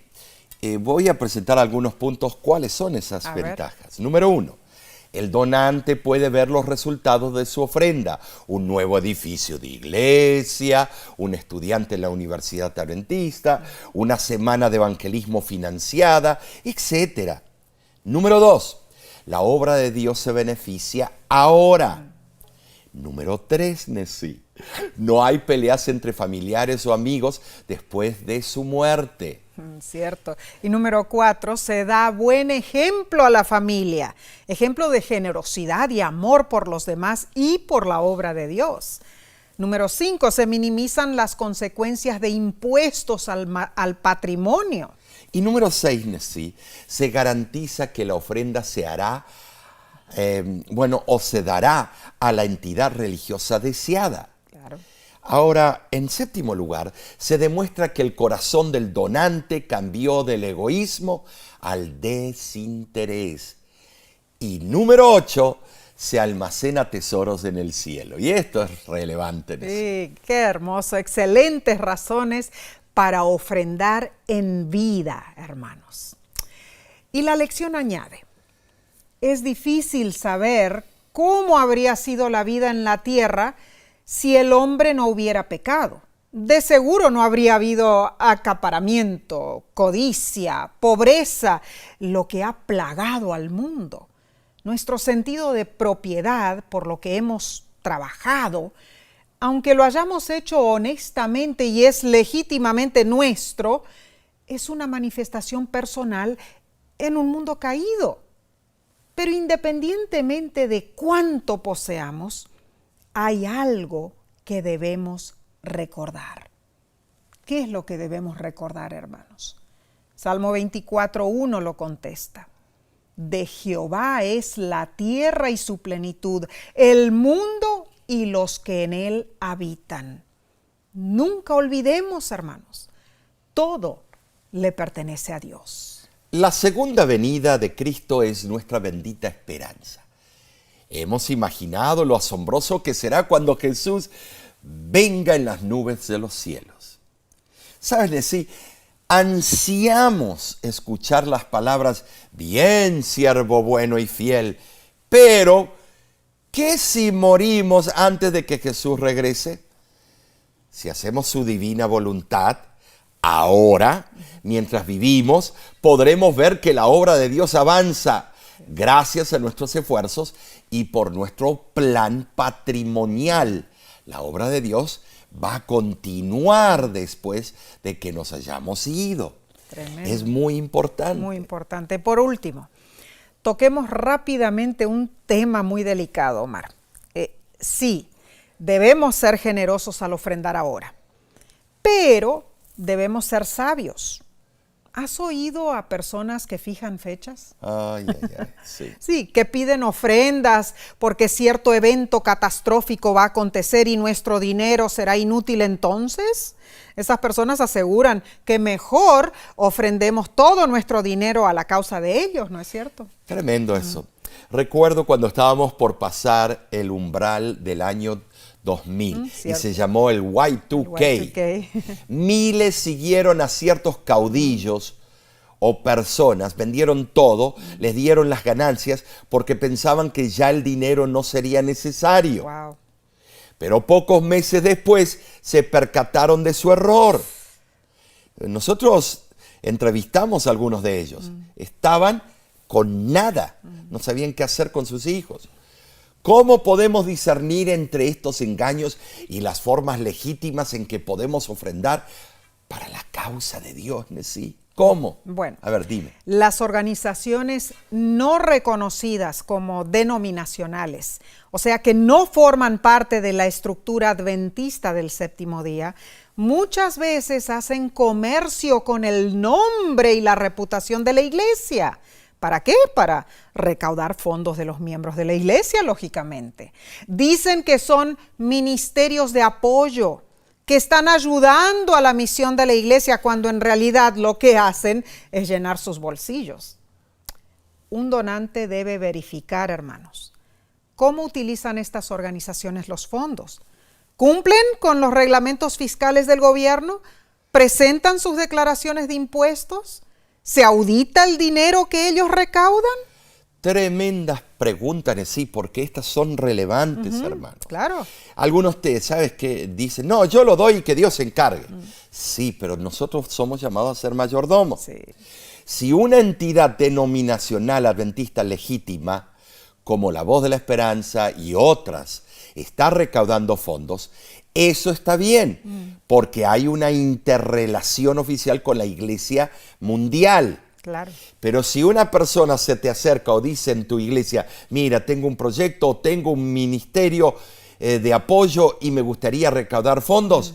voy a presentar algunos puntos. ¿Cuáles son esas ventajas? Número 1. El donante puede ver los resultados de su ofrenda, un nuevo edificio de iglesia, un estudiante en la Universidad Adventista, una semana de evangelismo financiada, etc. Número 2, la obra de Dios se beneficia ahora. Número 3, Nessie, no hay peleas entre familiares o amigos después de su muerte. Cierto. Y número 4, se da buen ejemplo a la familia, ejemplo de generosidad y amor por los demás y por la obra de Dios. Número 5, se minimizan las consecuencias de impuestos al patrimonio. Y número 6, Nessie, se garantiza que la ofrenda se hará, o se dará a la entidad religiosa deseada. Claro. Ahora, en séptimo lugar, se demuestra que el corazón del donante cambió del egoísmo al desinterés. Y número 8, se almacena tesoros en el cielo. Y esto es relevante. Sí, qué hermoso. Excelentes razones para ofrendar en vida, hermanos. Y la lección añade, es difícil saber cómo habría sido la vida en la tierra si el hombre no hubiera pecado. De seguro no habría habido acaparamiento, codicia, pobreza, lo que ha plagado al mundo. Nuestro sentido de propiedad por lo que hemos trabajado, aunque lo hayamos hecho honestamente y es legítimamente nuestro, es una manifestación personal en un mundo caído. Pero independientemente de cuánto poseamos, hay algo que debemos recordar. ¿Qué es lo que debemos recordar, hermanos? Salmo 24:1 lo contesta. De Jehová es la tierra y su plenitud, el mundo y los que en él habitan. Nunca olvidemos, hermanos, todo le pertenece a Dios. La segunda venida de Cristo es nuestra bendita esperanza. Hemos imaginado lo asombroso que será cuando Jesús venga en las nubes de los cielos. ¿Saben? Sí, ansiamos escuchar las palabras, bien, siervo bueno y fiel, pero ¿qué si morimos antes de que Jesús regrese? Si hacemos su divina voluntad, ahora, mientras vivimos, podremos ver que la obra de Dios avanza gracias a nuestros esfuerzos y por nuestro plan patrimonial. La obra de Dios va a continuar después de que nos hayamos ido. Tremendo. Es muy importante. Muy importante. Por último, toquemos rápidamente un tema muy delicado, Omar. Sí, debemos ser generosos al ofrendar ahora, pero debemos ser sabios. ¿Has oído a personas que fijan fechas? Ay, sí. Sí, que piden ofrendas porque cierto evento catastrófico va a acontecer y nuestro dinero será inútil entonces. Esas personas aseguran que mejor ofrendemos todo nuestro dinero a la causa de ellos, ¿no es cierto? Tremendo eso. Recuerdo cuando estábamos por pasar el umbral del año 2000 y se llamó el Y2K. Miles siguieron a ciertos caudillos o personas, vendieron todo, les dieron las ganancias porque pensaban que ya el dinero no sería necesario. Wow. Pero pocos meses después se percataron de su error. Nosotros entrevistamos a algunos de ellos. Estaban con nada, no sabían qué hacer con sus hijos. ¿Cómo podemos discernir entre estos engaños y las formas legítimas en que podemos ofrendar para la causa de Dios, ¿sí? ¿Cómo? Bueno, a ver, dime. Las organizaciones no reconocidas como denominacionales, o sea que no forman parte de la estructura adventista del séptimo día, muchas veces hacen comercio con el nombre y la reputación de la iglesia. ¿Para qué? Para recaudar fondos de los miembros de la iglesia, lógicamente. Dicen que son ministerios de apoyo, que están ayudando a la misión de la iglesia cuando en realidad lo que hacen es llenar sus bolsillos. Un donante debe verificar, hermanos, cómo utilizan estas organizaciones los fondos. ¿Cumplen con los reglamentos fiscales del gobierno? ¿Presentan sus declaraciones de impuestos? ¿Se audita el dinero que ellos recaudan? Tremendas preguntas, sí, porque estas son relevantes, hermano. Claro. Algunos ¿sabes qué? Dicen, no, yo lo doy y que Dios se encargue. Sí, pero nosotros somos llamados a ser mayordomos. Sí. Si una entidad denominacional adventista legítima, como la Voz de la Esperanza y otras, está recaudando fondos, eso está bien, porque hay una interrelación oficial con la Iglesia mundial. Claro. Pero si una persona se te acerca o dice en tu iglesia, mira, tengo un proyecto o tengo un ministerio de apoyo y me gustaría recaudar fondos,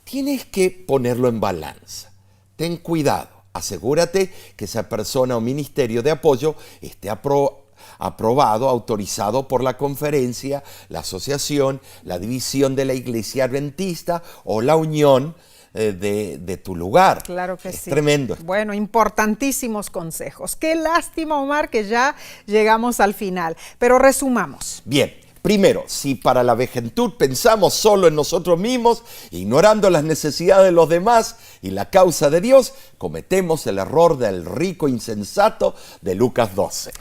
tienes que ponerlo en balanza. Ten cuidado, asegúrate que esa persona o ministerio de apoyo esté aprobado, autorizado por la conferencia, la asociación, la división de la iglesia adventista o la unión de tu lugar. Claro que es sí. Tremendo. Bueno, importantísimos consejos. Qué lástima, Omar, que ya llegamos al final. Pero resumamos. Bien, primero, si para la vejentud pensamos solo en nosotros mismos, ignorando las necesidades de los demás y la causa de Dios, cometemos el error del rico insensato de Lucas 12.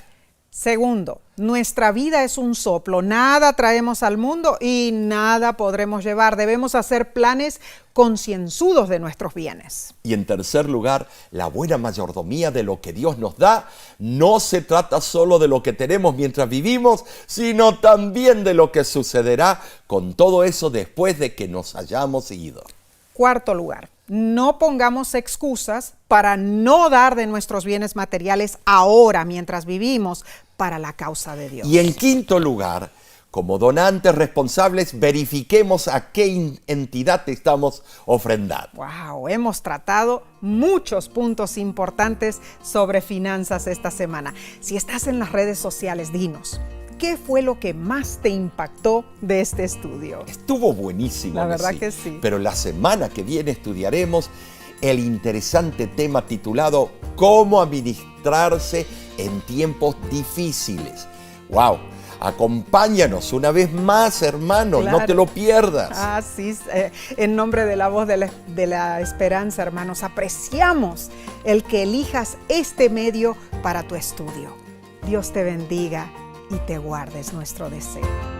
Segundo, nuestra vida es un soplo, nada traemos al mundo y nada podremos llevar. Debemos hacer planes concienzudos de nuestros bienes. Y en tercer lugar, la buena mayordomía de lo que Dios nos da no se trata solo de lo que tenemos mientras vivimos, sino también de lo que sucederá con todo eso después de que nos hayamos ido. Cuarto lugar, no pongamos excusas para no dar de nuestros bienes materiales ahora mientras vivimos para la causa de Dios. Y en quinto lugar, como donantes responsables, verifiquemos a qué entidad estamos ofrendando. Wow, hemos tratado muchos puntos importantes sobre finanzas esta semana. Si estás en las redes sociales, dinos, ¿qué fue lo que más te impactó de este estudio? Estuvo buenísimo. La verdad Messi. que sí. Pero la semana que viene estudiaremos el interesante tema titulado ¿Cómo administrarse en tiempos difíciles? ¡Wow! Acompáñanos una vez más, hermanos, Claro. no te lo pierdas. Sí, en nombre de la voz de la esperanza, hermanos, apreciamos el que elijas este medio para tu estudio. Dios te bendiga y te guarde, es nuestro deseo.